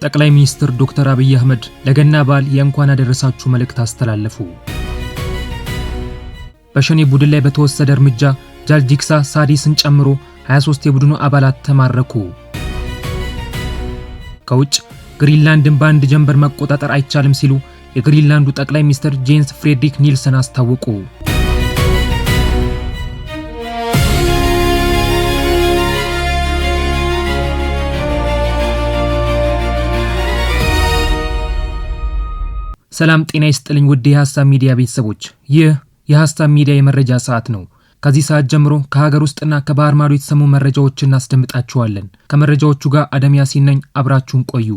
ጠቅላይ ሚኒስትር ዶክተር አብይ አህመድ ለገና በዓል የእንኳን አደረሳችሁ መልእክት አስተላለፉ። በሸኔ ቡድን ላይ በተወሰደ እርምጃ ጃልጂክሳ ሳዲስን ጨምሮ 23 የቡድኑ አባላት ተማረኩ። ከውጭ ግሪንላንድን በአንድ ጀንበር መቆጣጠር አይቻልም ሲሉ የግሪንላንዱ ጠቅላይ ሚኒስትር ጄንስ ፍሬድሪክ ኒልሰን አስታወቁ። ሰላም ጤና ይስጥልኝ ውድ የሐሳብ ሚዲያ ቤተሰቦች፣ ይህ የሐሳብ ሚዲያ የመረጃ ሰዓት ነው። ከዚህ ሰዓት ጀምሮ ከሀገር ውስጥና ከባህር ማዶ የተሰሙ መረጃዎችን እናስደምጣችኋለን። ከመረጃዎቹ ጋር አደም ያሲን ነኝ። አብራችሁን ቆዩ።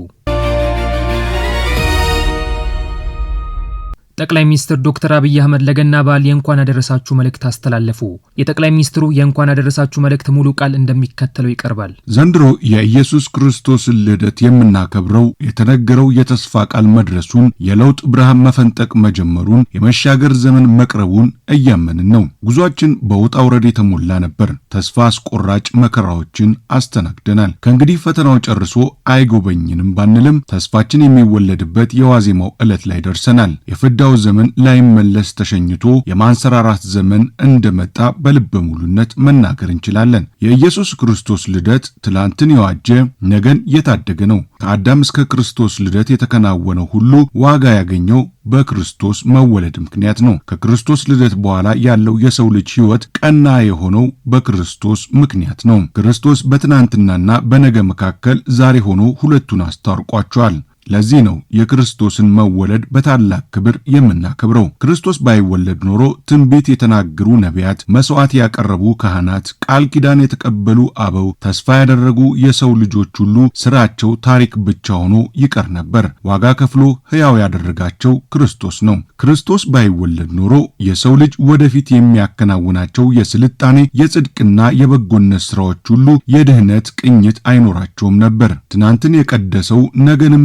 ጠቅላይ ሚኒስትር ዶክተር አብይ አህመድ ለገና በዓል የእንኳን አደረሳችሁ መልእክት አስተላለፉ። የጠቅላይ ሚኒስትሩ የእንኳን አደረሳችሁ መልእክት ሙሉ ቃል እንደሚከተለው ይቀርባል። ዘንድሮ የኢየሱስ ክርስቶስን ልደት የምናከብረው የተነገረው የተስፋ ቃል መድረሱን፣ የለውጥ ብርሃን መፈንጠቅ መጀመሩን፣ የመሻገር ዘመን መቅረቡን እያመንን ነው። ጉዟችን በውጣ ውረድ የተሞላ ነበር። ተስፋ አስቆራጭ መከራዎችን አስተናግደናል። ከእንግዲህ ፈተናው ጨርሶ አይጎበኝንም ባንልም ተስፋችን የሚወለድበት የዋዜማው ዕለት ላይ ደርሰናል። የፍዳው ዘመን ላይመለስ ተሸኝቶ የማንሰራራት ዘመን እንደመጣ በልበ ሙሉነት መናገር እንችላለን። የኢየሱስ ክርስቶስ ልደት ትላንትን የዋጀ ነገን የታደገ ነው። ከአዳም እስከ ክርስቶስ ልደት የተከናወነው ሁሉ ዋጋ ያገኘው በክርስቶስ መወለድ ምክንያት ነው። ከክርስቶስ ልደት በኋላ ያለው የሰው ልጅ ሕይወት ቀና የሆነው በክርስቶስ ምክንያት ነው። ክርስቶስ በትናንትናና በነገ መካከል ዛሬ ሆኖ ሁለቱን አስታርቋቸዋል። ለዚህ ነው የክርስቶስን መወለድ በታላቅ ክብር የምናከብረው። ክርስቶስ ባይወለድ ኖሮ ትንቢት የተናገሩ ነቢያት፣ መስዋዕት ያቀረቡ ካህናት፣ ቃል ኪዳን የተቀበሉ አበው፣ ተስፋ ያደረጉ የሰው ልጆች ሁሉ ስራቸው ታሪክ ብቻ ሆኖ ይቀር ነበር። ዋጋ ከፍሎ ሕያው ያደረጋቸው ክርስቶስ ነው። ክርስቶስ ባይወለድ ኖሮ የሰው ልጅ ወደፊት የሚያከናውናቸው የስልጣኔ የጽድቅና የበጎነት ስራዎች ሁሉ የድህነት ቅኝት አይኖራቸውም ነበር። ትናንትን የቀደሰው ነገንም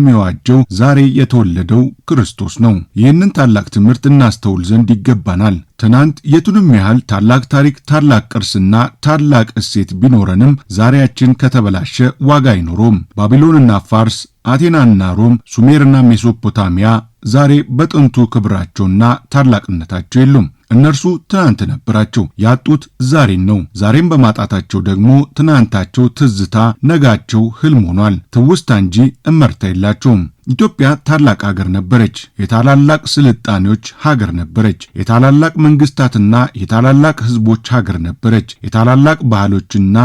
ዛሬ የተወለደው ክርስቶስ ነው። ይህንን ታላቅ ትምህርት እናስተውል ዘንድ ይገባናል። ትናንት የቱንም ያህል ታላቅ ታሪክ፣ ታላቅ ቅርስና ታላቅ እሴት ቢኖረንም ዛሬያችን ከተበላሸ ዋጋ አይኖረውም። ባቢሎንና ፋርስ፣ አቴናና ሮም፣ ሱሜርና ሜሶፖታሚያ ዛሬ በጥንቱ ክብራቸውና ታላቅነታቸው የሉም። እነርሱ ትናንት ነበራቸው፣ ያጡት ዛሬን ነው። ዛሬም በማጣታቸው ደግሞ ትናንታቸው ትዝታ፣ ነጋቸው ህልም ሆኗል። ትውስታ እንጂ እመርታ የላቸውም። ኢትዮጵያ ታላቅ ሀገር ነበረች። የታላላቅ ስልጣኔዎች ሀገር ነበረች። የታላላቅ መንግስታትና የታላላቅ ህዝቦች ሀገር ነበረች። የታላላቅ ባህሎችና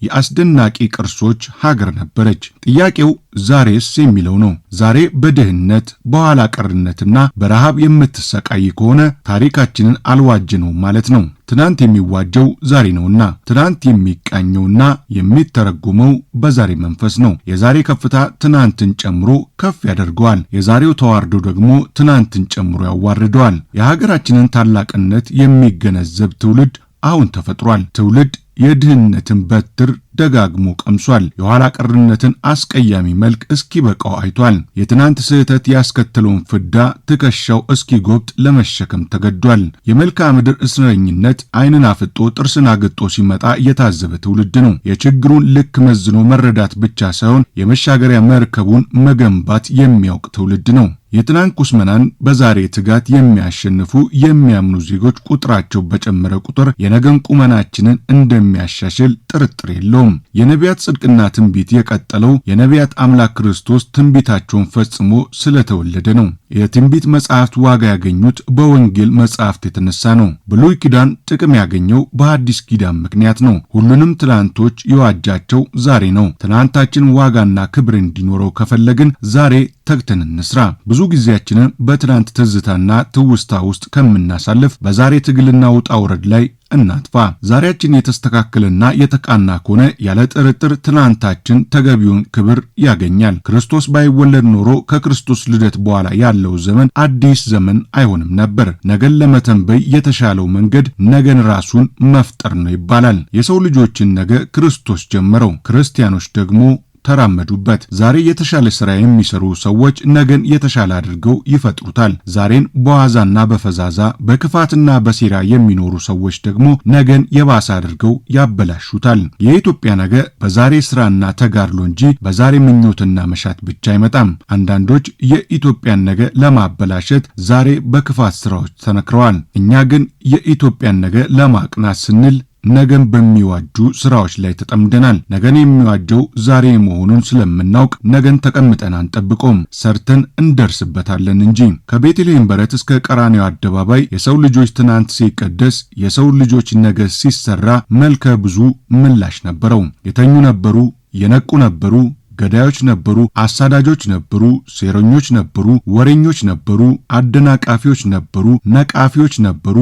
የአስደናቂ ቅርሶች ሀገር ነበረች። ጥያቄው ዛሬስ የሚለው ነው። ዛሬ በድህነት በኋላ ቀርነትና በረሃብ የምትሰቃይ ከሆነ ታሪካችንን አልዋጅነው ማለት ነው። ትናንት የሚዋጀው ዛሬ ነውና ትናንት የሚቃኘውና የሚተረጎመው በዛሬ መንፈስ ነው። የዛሬ ከፍታ ትናንትን ጨምሮ ከፍ ያደርገዋል። የዛሬው ተዋርዶ ደግሞ ትናንትን ጨምሮ ያዋርደዋል። የሀገራችንን ታላቅነት የሚገነዘብ ትውልድ አሁን ተፈጥሯል። ትውልድ የድህነትን በትር ደጋግሞ ቀምሷል። የኋላ ቀርነትን አስቀያሚ መልክ እስኪበቃው አይቷል። የትናንት ስህተት ያስከተለውን ፍዳ ትከሻው እስኪጎብጥ ለመሸከም ተገዷል። የመልክዓ ምድር እስረኝነት ዓይንን አፍጦ ጥርስን አግጦ ሲመጣ የታዘበ ትውልድ ነው። የችግሩን ልክ መዝኖ መረዳት ብቻ ሳይሆን የመሻገሪያ መርከቡን መገንባት የሚያውቅ ትውልድ ነው። የትናንት ኩስመናን በዛሬ ትጋት የሚያሸንፉ የሚያምኑ ዜጎች ቁጥራቸው በጨመረ ቁጥር የነገን ቁመናችንን እንደሚያሻሽል ጥርጥር የለውም። የነቢያት ጽድቅና ትንቢት የቀጠለው የነቢያት አምላክ ክርስቶስ ትንቢታቸውን ፈጽሞ ስለተወለደ ነው። የትንቢት መጽሐፍት ዋጋ ያገኙት በወንጌል መጽሐፍት የተነሳ ነው። ብሉይ ኪዳን ጥቅም ያገኘው በሐዲስ ኪዳን ምክንያት ነው። ሁሉንም ትናንቶች የዋጃቸው ዛሬ ነው። ትናንታችን ዋጋና ክብር እንዲኖረው ከፈለግን ዛሬ ተግተን እንስራ። ብዙ ጊዜያችንን በትናንት ትዝታና ትውስታ ውስጥ ከምናሳልፍ በዛሬ ትግልና ውጣ ውረድ ላይ እናጥፋ። ዛሬያችን የተስተካከለና የተቃና ከሆነ ያለ ጥርጥር ትናንታችን ተገቢውን ክብር ያገኛል። ክርስቶስ ባይወለድ ኖሮ ከክርስቶስ ልደት በኋላ ያለው ዘመን አዲስ ዘመን አይሆንም ነበር። ነገን ለመተንበይ የተሻለው መንገድ ነገን ራሱን መፍጠር ነው ይባላል። የሰው ልጆችን ነገ ክርስቶስ ጀመረው። ክርስቲያኖች ደግሞ ተራመዱበት። ዛሬ የተሻለ ስራ የሚሰሩ ሰዎች ነገን የተሻለ አድርገው ይፈጥሩታል። ዛሬን በዋዛና በፈዛዛ በክፋትና በሴራ የሚኖሩ ሰዎች ደግሞ ነገን የባሰ አድርገው ያበላሹታል። የኢትዮጵያ ነገ በዛሬ ስራና ተጋድሎ እንጂ በዛሬ ምኞትና መሻት ብቻ አይመጣም። አንዳንዶች የኢትዮጵያን ነገ ለማበላሸት ዛሬ በክፋት ስራዎች ተነክረዋል። እኛ ግን የኢትዮጵያን ነገ ለማቅናት ስንል ነገን በሚዋጁ ስራዎች ላይ ተጠምደናል። ነገን የሚዋጀው ዛሬ መሆኑን ስለምናውቅ ነገን ተቀምጠን አንጠብቆም፣ ሰርተን እንደርስበታለን እንጂ። ከቤተልሔም በረት እስከ ቀራንዮ አደባባይ የሰው ልጆች ትናንት ሲቀደስ፣ የሰው ልጆች ነገ ሲሰራ መልከ ብዙ ምላሽ ነበረው። የተኙ ነበሩ፣ የነቁ ነበሩ፣ ገዳዮች ነበሩ፣ አሳዳጆች ነበሩ፣ ሴረኞች ነበሩ፣ ወሬኞች ነበሩ፣ አደናቃፊዎች ነበሩ፣ ነቃፊዎች ነበሩ።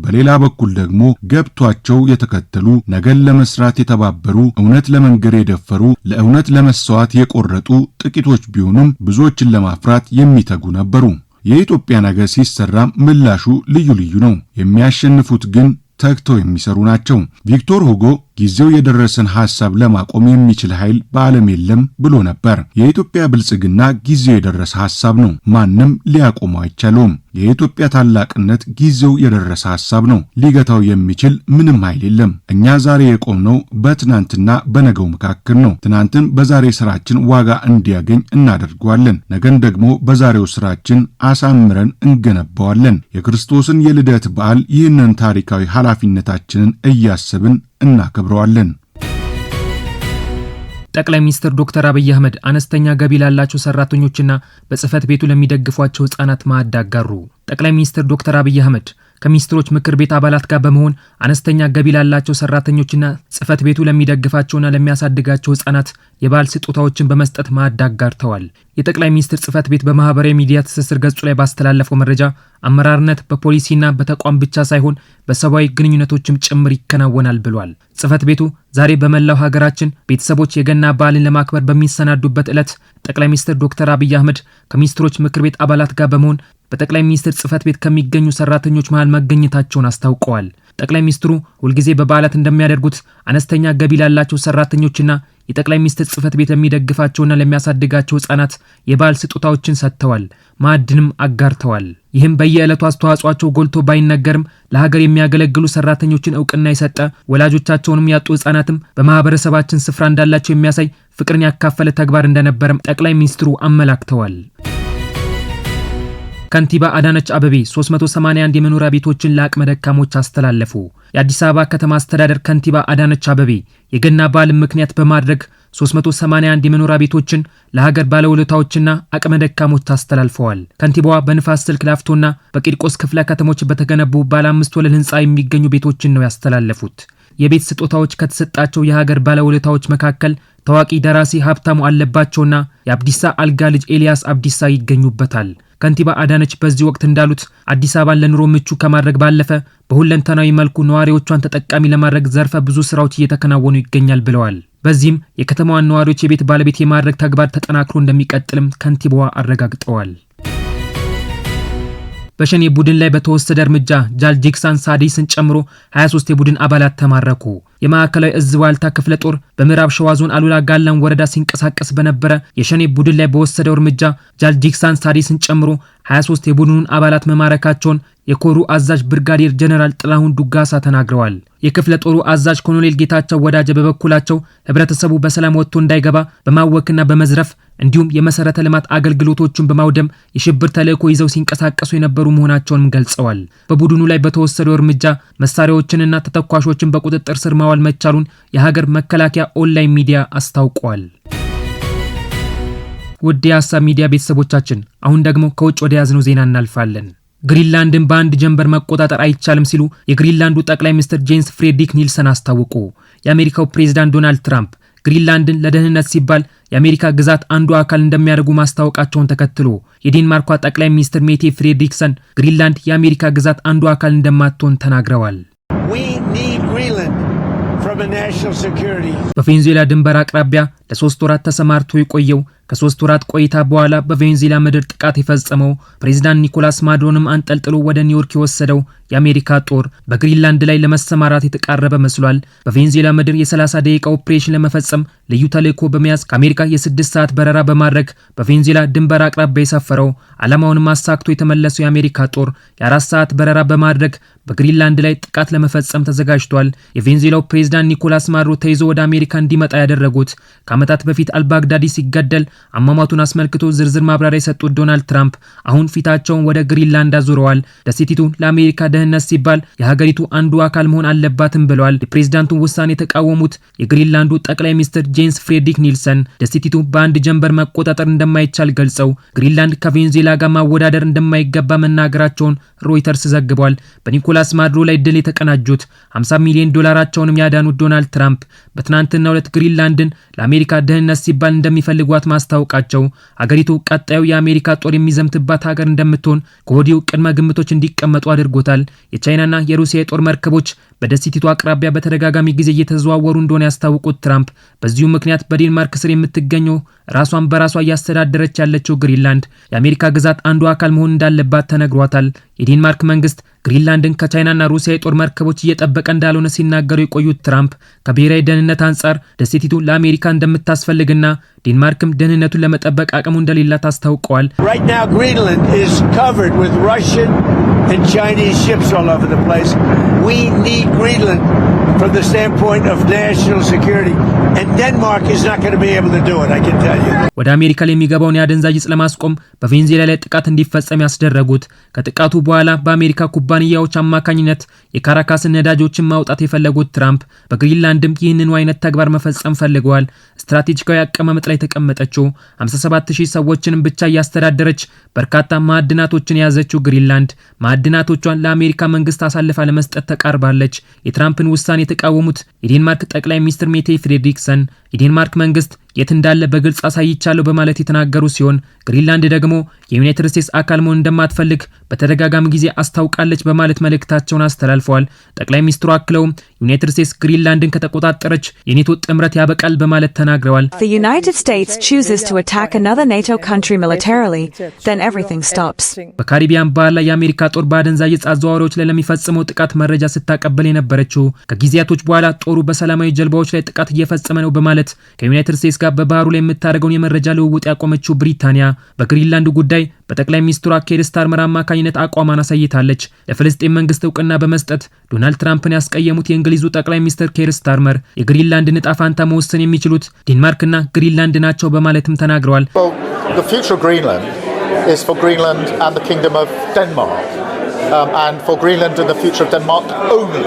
በሌላ በኩል ደግሞ ገብቷቸው የተከተሉ ነገን ለመስራት የተባበሩ እውነት ለመንገር የደፈሩ ለእውነት ለመስዋዕት የቆረጡ ጥቂቶች ቢሆኑም ብዙዎችን ለማፍራት የሚተጉ ነበሩ። የኢትዮጵያ ነገ ሲሰራ ምላሹ ልዩ ልዩ ነው። የሚያሸንፉት ግን ተግተው የሚሰሩ ናቸው። ቪክቶር ሁጎ ጊዜው የደረሰን ሐሳብ ለማቆም የሚችል ኃይል በዓለም የለም ብሎ ነበር። የኢትዮጵያ ብልጽግና ጊዜው የደረሰ ሐሳብ ነው። ማንም ሊያቆመው አይቻለውም። የኢትዮጵያ ታላቅነት ጊዜው የደረሰ ሐሳብ ነው። ሊገታው የሚችል ምንም ኃይል የለም። እኛ ዛሬ የቆምነው በትናንትና በነገው መካከል ነው። ትናንትን በዛሬ ስራችን ዋጋ እንዲያገኝ እናደርገዋለን። ነገን ደግሞ በዛሬው ስራችን አሳምረን እንገነባዋለን። የክርስቶስን የልደት በዓል ይህንን ታሪካዊ ኃላፊነታችንን እያሰብን እናከብረዋለን። ጠቅላይ ሚኒስትር ዶክተር አብይ አህመድ አነስተኛ ገቢ ላላቸው ሰራተኞችና በጽህፈት ቤቱ ለሚደግፏቸው ህጻናት ማዕድ አጋሩ። ጠቅላይ ሚኒስትር ዶክተር አብይ አህመድ ከሚኒስትሮች ምክር ቤት አባላት ጋር በመሆን አነስተኛ ገቢ ላላቸው ሰራተኞችና ጽህፈት ቤቱ ለሚደግፋቸውና ለሚያሳድጋቸው ህጻናት የበዓል ስጦታዎችን በመስጠት ማዕድ አጋርተዋል። የጠቅላይ ሚኒስትር ጽህፈት ቤት በማህበራዊ ሚዲያ ትስስር ገጹ ላይ ባስተላለፈው መረጃ አመራርነት በፖሊሲና በተቋም ብቻ ሳይሆን በሰብአዊ ግንኙነቶችም ጭምር ይከናወናል ብሏል። ጽህፈት ቤቱ ዛሬ በመላው ሀገራችን ቤተሰቦች የገና በዓልን ለማክበር በሚሰናዱበት ዕለት ጠቅላይ ሚኒስትር ዶክተር አብይ አህመድ ከሚኒስትሮች ምክር ቤት አባላት ጋር በመሆን በጠቅላይ ሚኒስትር ጽህፈት ቤት ከሚገኙ ሰራተኞች መሃል መገኘታቸውን አስታውቀዋል። ጠቅላይ ሚኒስትሩ ሁልጊዜ በበዓላት እንደሚያደርጉት አነስተኛ ገቢ ላላቸው ሰራተኞችና የጠቅላይ ሚኒስትር ጽህፈት ቤት ለሚደግፋቸውና ለሚያሳድጋቸው ህጻናት የበዓል ስጦታዎችን ሰጥተዋል። ማዕድንም አጋርተዋል። ይህም በየዕለቱ አስተዋጽኦአቸው ጎልቶ ባይነገርም ለሀገር የሚያገለግሉ ሰራተኞችን እውቅና የሰጠ ወላጆቻቸውንም ያጡ ህጻናትም በማህበረሰባችን ስፍራ እንዳላቸው የሚያሳይ ፍቅርን ያካፈለ ተግባር እንደነበረም ጠቅላይ ሚኒስትሩ አመላክተዋል። ከንቲባ አዳነች አቤቤ 381 የመኖሪያ ቤቶችን ለአቅመ ደካሞች አስተላለፉ። የአዲስ አበባ ከተማ አስተዳደር ከንቲባ አዳነች አቤቤ የገና በዓልን ምክንያት በማድረግ 381 የመኖሪያ ቤቶችን ለሀገር ባለውለታዎችና አቅመ ደካሞች አስተላልፈዋል። ከንቲባዋ በንፋስ ስልክ ላፍቶና በቂርቆስ ክፍለ ከተሞች በተገነቡ ባለ 5 ወለል ህንፃ የሚገኙ ቤቶችን ነው ያስተላለፉት። የቤት ስጦታዎች ከተሰጣቸው የሀገር ባለውለታዎች መካከል ታዋቂ ደራሲ ሀብታሙ አለባቸውና የአብዲሳ አልጋ ልጅ ኤልያስ አብዲሳ ይገኙበታል። ከንቲባ አዳነች በዚህ ወቅት እንዳሉት አዲስ አበባን ለኑሮ ምቹ ከማድረግ ባለፈ በሁለንተናዊ መልኩ ነዋሪዎቿን ተጠቃሚ ለማድረግ ዘርፈ ብዙ ስራዎች እየተከናወኑ ይገኛል ብለዋል። በዚህም የከተማዋን ነዋሪዎች የቤት ባለቤት የማድረግ ተግባር ተጠናክሮ እንደሚቀጥልም ከንቲባዋ አረጋግጠዋል። በሸኔ ቡድን ላይ በተወሰደ እርምጃ ጃልጂክሳን ሳዲስን ጨምሮ 23 የቡድን አባላት ተማረኩ። የማዕከላዊ እዝ ዋልታ ክፍለ ጦር በምዕራብ ሸዋ ዞን አሉላ ጋላን ወረዳ ሲንቀሳቀስ በነበረ የሸኔ ቡድን ላይ በወሰደው እርምጃ ጃልጂክሳን ሳዲስን ጨምሮ 23 የቡድኑን አባላት መማረካቸውን የኮሩ አዛዥ ብርጋዴር ጀነራል ጥላሁን ዱጋሳ ተናግረዋል። የክፍለ ጦሩ አዛዥ ኮሎኔል ጌታቸው ወዳጀ በበኩላቸው ህብረተሰቡ በሰላም ወጥቶ እንዳይገባ በማወክና በመዝረፍ እንዲሁም የመሰረተ ልማት አገልግሎቶችን በማውደም የሽብር ተልዕኮ ይዘው ሲንቀሳቀሱ የነበሩ መሆናቸውንም ገልጸዋል። በቡድኑ ላይ በተወሰደው እርምጃ መሳሪያዎችንና ተተኳሾችን በቁጥጥር ስር ማዋል መቻሉን የሀገር መከላከያ ኦንላይን ሚዲያ አስታውቋል። ውድ የሀሳብ ሚዲያ ቤተሰቦቻችን አሁን ደግሞ ከውጭ ወደ ያዝነው ዜና እናልፋለን። ግሪንላንድን በአንድ ጀንበር መቆጣጠር አይቻልም ሲሉ የግሪንላንዱ ጠቅላይ ሚኒስትር ጄንስ ፍሬድሪክ ኒልሰን አስታወቁ። የአሜሪካው ፕሬዝዳንት ዶናልድ ትራምፕ ግሪንላንድን ለደህንነት ሲባል የአሜሪካ ግዛት አንዱ አካል እንደሚያደርጉ ማስታወቃቸውን ተከትሎ የዴንማርኳ ጠቅላይ ሚኒስትር ሜቴ ፍሬድሪክሰን ግሪንላንድ የአሜሪካ ግዛት አንዱ አካል እንደማትሆን ተናግረዋል። በቬኔዙዌላ ድንበር አቅራቢያ ለ3 ወራት ተሰማርቶ የቆየው ከ3 ወራት ቆይታ በኋላ በቬንዙዌላ ምድር ጥቃት የፈጸመው ፕሬዝዳንት ኒኮላስ ማዱሮንም አንጠልጥሎ ወደ ኒውዮርክ የወሰደው የአሜሪካ ጦር በግሪንላንድ ላይ ለመሰማራት የተቃረበ መስሏል። በቬንዙዌላ ምድር የ30 ደቂቃ ኦፕሬሽን ለመፈጸም ልዩ ተልዕኮ በመያዝ ከአሜሪካ የ6 ሰዓት በረራ በማድረግ በቬንዙዌላ ድንበር አቅራቢያ የሰፈረው ዓላማውን ማሳክቶ የተመለሰው የአሜሪካ ጦር የ4 ሰዓት በረራ በማድረግ በግሪንላንድ ላይ ጥቃት ለመፈጸም ተዘጋጅቷል። የቬንዙዌላው ፕሬዝዳንት ኒኮላስ ማዱሮ ተይዞ ወደ አሜሪካ እንዲመጣ ያደረጉት ከዓመታት በፊት አልባግዳዲ ሲገደል አሟሟቱን አስመልክቶ ዝርዝር ማብራሪያ የሰጡት ዶናልድ ትራምፕ አሁን ፊታቸውን ወደ ግሪንላንድ አዙረዋል። ደሴቲቱ ለአሜሪካ ደህንነት ሲባል የሀገሪቱ አንዱ አካል መሆን አለባትም ብለዋል። የፕሬዝዳንቱን ውሳኔ የተቃወሙት የግሪንላንዱ ጠቅላይ ሚኒስትር ጄንስ ፍሬድሪክ ኒልሰን ደሴቲቱ በአንድ ጀንበር መቆጣጠር እንደማይቻል ገልጸው ግሪንላንድ ከቬንዙዌላ ጋር ማወዳደር እንደማይገባ መናገራቸውን ሮይተርስ ዘግቧል። በኒኮላስ ማዱሮ ላይ ድል የተቀናጁት $50 ሚሊዮን ዶላራቸውንም ያዳኑት ዶናልድ ትራምፕ በትናንትናው ዕለት ግሪንላንድን ለአሜሪካ ደህንነት ሲባል እንደሚፈልጓት ማስታወቃቸው ሀገሪቱ ቀጣዩ የአሜሪካ ጦር የሚዘምትባት ሀገር እንደምትሆን ከወዲሁ ቅድመ ግምቶች እንዲቀመጡ አድርጎታል። የቻይናና የሩሲያ የጦር መርከቦች በደሴቲቱ አቅራቢያ በተደጋጋሚ ጊዜ እየተዘዋወሩ እንደሆነ ያስታወቁት ትራምፕ በዚሁ ምክንያት በዴንማርክ ስር የምትገኘው ራሷን በራሷ እያስተዳደረች ያለችው ግሪንላንድ የአሜሪካ ግዛት አንዱ አካል መሆን እንዳለባት ተነግሯታል። የዴንማርክ መንግስት ግሪንላንድን ከቻይናና ሩሲያ የጦር መርከቦች እየጠበቀ እንዳልሆነ ሲናገሩ የቆዩት ትራምፕ ከብሔራዊ ደህንነት አንጻር ደሴቲቱ ለአሜሪካ እንደምታስፈልግና ዴንማርክም ደህንነቱን ለመጠበቅ አቅሙ እንደሌላት አስታውቀዋል። Right now Greenland is covered with Russian and Chinese ships all over the place. We need Greenland from the standpoint of national security, and Denmark is not going to be able to do it, I can tell you. ወደ አሜሪካ የሚገባውን የአደንዛዥ ዕፅ ለማስቆም በቬንዙዌላ ላይ ጥቃት እንዲፈጸም ያስደረጉት ከጥቃቱ በኋላ በአሜሪካ ኩባንያዎች አማካኝነት የካራካስን ነዳጆችን ማውጣት የፈለጉት ትራምፕ በግሪንላንድም ይህንኑ አይነት ተግባር መፈጸም ፈልገዋል። ስትራቴጂካዊ አቀማመጥ ላይ ተቀመጠችው 57000 ሰዎችንም ብቻ እያስተዳደረች በርካታ ማዕድናቶችን የያዘችው ግሪንላንድ ማዕድናቶቿን ለአሜሪካ መንግስት አሳልፋ ለመስጠት ተቃርባለች። የትራምፕን ውሳኔ የተቃወሙት የዴንማርክ ጠቅላይ ሚኒስትር ሜቴ ፍሬድሪክሰን የዴንማርክ መንግስት የት እንዳለ በግልጽ አሳይቻለሁ በማለት የተናገሩ ሲሆን ግሪንላንድ ደግሞ የዩናይትድ ስቴትስ አካል መሆን እንደማትፈልግ በተደጋጋሚ ጊዜ አስታውቃለች በማለት መልእክታቸውን አስተላልፈዋል። ጠቅላይ ሚኒስትሩ አክለውም ዩናይትድ ስቴትስ ግሪንላንድን ከተቆጣጠረች የኔቶ ጥምረት ያበቃል በማለት ተናግረዋል። The United States chooses to attack another NATO country militarily, then everything stops. በካሪቢያን ባህር ላይ የአሜሪካ ጦር በአደንዛዥ ዕፅ አዘዋዋሪዎች ላይ ለሚፈጽመው ጥቃት መረጃ ስታቀበል የነበረችው ከጊዜያቶች በኋላ ጦሩ በሰላማዊ ጀልባዎች ላይ ጥቃት እየፈጸመ ነው በማለት ከዩናይትድ ስቴትስ ጋር በባህሩ ላይ የምታደርገውን የመረጃ ልውውጥ ያቆመችው ብሪታንያ በግሪንላንድ ጉዳይ በጠቅላይ ሚኒስትሩ ኬር ስታርመር አማካኝነት አቋሟን አሳይታለች። ለፍልስጤም መንግስት እውቅና በመስጠት ዶናልድ ትራምፕን ያስቀየሙት የእንግሊዙ ጠቅላይ ሚኒስትር ኬር ስታርመር የግሪንላንድን ዕጣ ፋንታ መወሰን የሚችሉት ዴንማርክና ግሪንላንድ ናቸው በማለትም ተናግረዋል። The future of Greenland is for Greenland and the Kingdom of Denmark, and for Greenland and the future of Denmark only.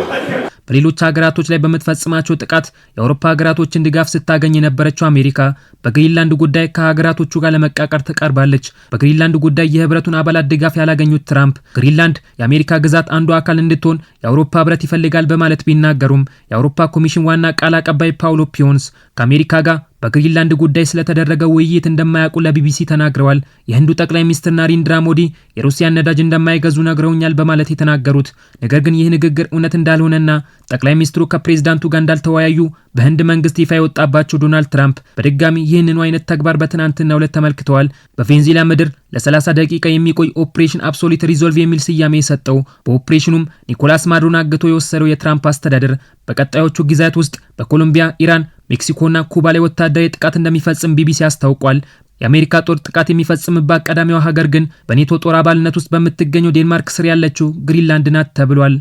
በሌሎች ሀገራቶች ላይ በምትፈጽማቸው ጥቃት የአውሮፓ ሀገራቶችን ድጋፍ ስታገኝ የነበረችው አሜሪካ በግሪንላንድ ጉዳይ ከሀገራቶቹ ጋር ለመቃቀር ተቃርባለች። በግሪንላንድ ጉዳይ የህብረቱን አባላት ድጋፍ ያላገኙት ትራምፕ ግሪንላንድ የአሜሪካ ግዛት አንዱ አካል እንድትሆን የአውሮፓ ህብረት ይፈልጋል በማለት ቢናገሩም የአውሮፓ ኮሚሽን ዋና ቃል አቀባይ ፓውሎ ፒዮንስ ከአሜሪካ ጋር በግሪንላንድ ጉዳይ ስለተደረገ ውይይት እንደማያውቁ ለቢቢሲ ተናግረዋል። የህንዱ ጠቅላይ ሚኒስትር ናሬንድራ ሞዲ የሩሲያን ነዳጅ እንደማይገዙ ነግረውኛል በማለት የተናገሩት ነገር ግን ይህ ንግግር እውነት እንዳልሆነና ጠቅላይ ሚኒስትሩ ከፕሬዝዳንቱ ጋር እንዳልተወያዩ በህንድ መንግስት ይፋ የወጣባቸው ዶናልድ ትራምፕ በድጋሚ ይህንኑ አይነት ተግባር በትናንትናው ዕለት ተመልክተዋል። በቬንዙዌላ ምድር ለ30 ደቂቃ የሚቆይ ኦፕሬሽን አብሶሉት ሪዞልቭ የሚል ስያሜ የሰጠው በኦፕሬሽኑም ኒኮላስ ማዱሮን አግቶ የወሰደው የትራምፕ አስተዳደር በቀጣዮቹ ጊዜያት ውስጥ በኮሎምቢያ፣ ኢራን፣ ሜክሲኮና ኩባ ላይ ወታደራዊ ጥቃት እንደሚፈጽም ቢቢሲ አስታውቋል። የአሜሪካ ጦር ጥቃት የሚፈጽምባት ቀዳሚዋ ሀገር ግን በኔቶ ጦር አባልነት ውስጥ በምትገኘው ዴንማርክ ስር ያለችው ግሪንላንድ ናት ተብሏል።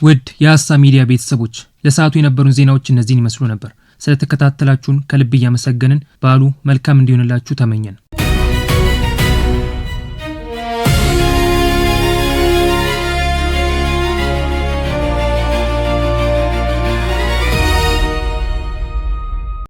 ውድ የሀሳብ ሚዲያ ቤተሰቦች ለሰዓቱ የነበሩን ዜናዎች እነዚህን ይመስሉ ነበር። ስለተከታተላችሁን ከልብ እያመሰገንን በዓሉ መልካም እንዲሆንላችሁ ተመኘን።